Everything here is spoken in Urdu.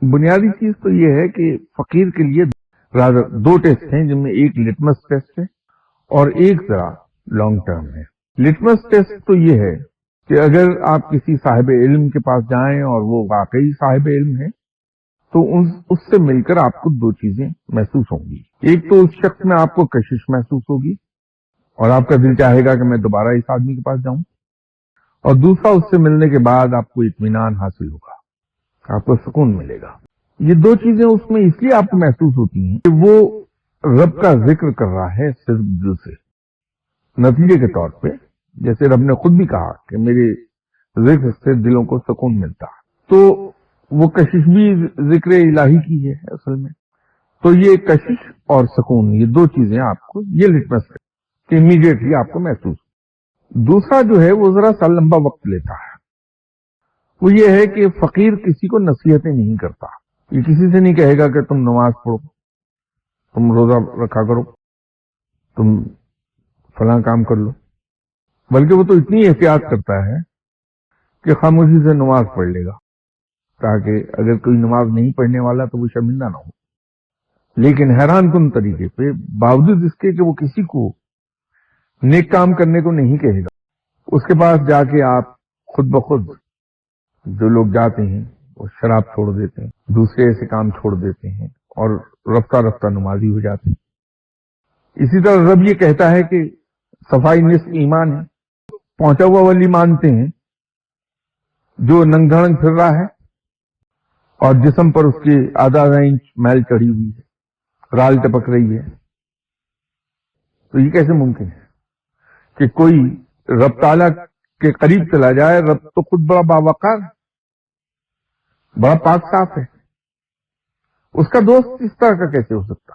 بنیادی چیز تو یہ ہے کہ فقیر کے لیے دو ٹیسٹ ہیں، جن میں ایک لٹمس ٹیسٹ ہے اور ایک ذرا لانگ ٹرم ہے۔ لٹمس ٹیسٹ تو یہ ہے کہ اگر آپ کسی صاحب علم کے پاس جائیں اور وہ واقعی صاحب علم ہے تو اس سے مل کر آپ کو دو چیزیں محسوس ہوں گی۔ ایک تو اس شخص میں آپ کو کشش محسوس ہوگی اور آپ کا دل چاہے گا کہ میں دوبارہ اس آدمی کے پاس جاؤں، اور دوسرا اس سے ملنے کے بعد آپ کو اطمینان حاصل ہوگا، آپ کو سکون ملے گا۔ یہ دو چیزیں اس میں اس لیے آپ کو محسوس ہوتی ہیں کہ وہ رب کا ذکر کر رہا ہے صرف دل سے، نتیجے کے طور پہ جیسے رب نے خود بھی کہا کہ میرے ذکر سے دلوں کو سکون ملتا، تو وہ کشش بھی ذکر الہی کی ہے اصل میں۔ تو یہ کشش اور سکون، یہ دو چیزیں آپ کو، یہ لٹمس ہے کہ امیڈیٹلی آپ کو محسوس۔ دوسرا جو ہے وہ ذرا سا لمبا وقت لیتا ہے، وہ یہ ہے کہ فقیر کسی کو نصیحتیں نہیں کرتا، یہ کسی سے نہیں کہے گا کہ تم نماز پڑھو، تم روزہ رکھا کرو، تم فلاں کام کر لو، بلکہ وہ تو اتنی احتیاط کرتا ہے کہ خاموشی سے نماز پڑھ لے گا تاکہ اگر کوئی نماز نہیں پڑھنے والا تو وہ شرمندہ نہ ہو۔ لیکن حیران کن طریقے پہ باوجود اس کے کہ وہ کسی کو نیک کام کرنے کو نہیں کہے گا، اس کے پاس جا کے آپ خود بخود جو لوگ جاتے ہیں وہ شراب چھوڑ دیتے ہیں، دوسرے ایسے کام چھوڑ دیتے ہیں اور رفتہ رفتہ نمازی ہو جاتے ہیں۔ اسی طرح رب یہ کہتا ہے کہ صفائی نصف ایمان ہے، پہنچا ہوا ولی مانتے ہیں جو ننگ دھڑنگ پھر رہا ہے اور جسم پر اس کے آدھا انچ میل چڑھی ہوئی ہے، رال ٹپک رہی ہے، تو یہ کیسے ممکن ہے کہ کوئی رب تعالیٰ کے قریب چلا جائے؟ رب تو خود بڑا باوقار ہے، بڑا پاک صاف ہے، اس کا دوست اس طرح کا کیسے ہو سکتا؟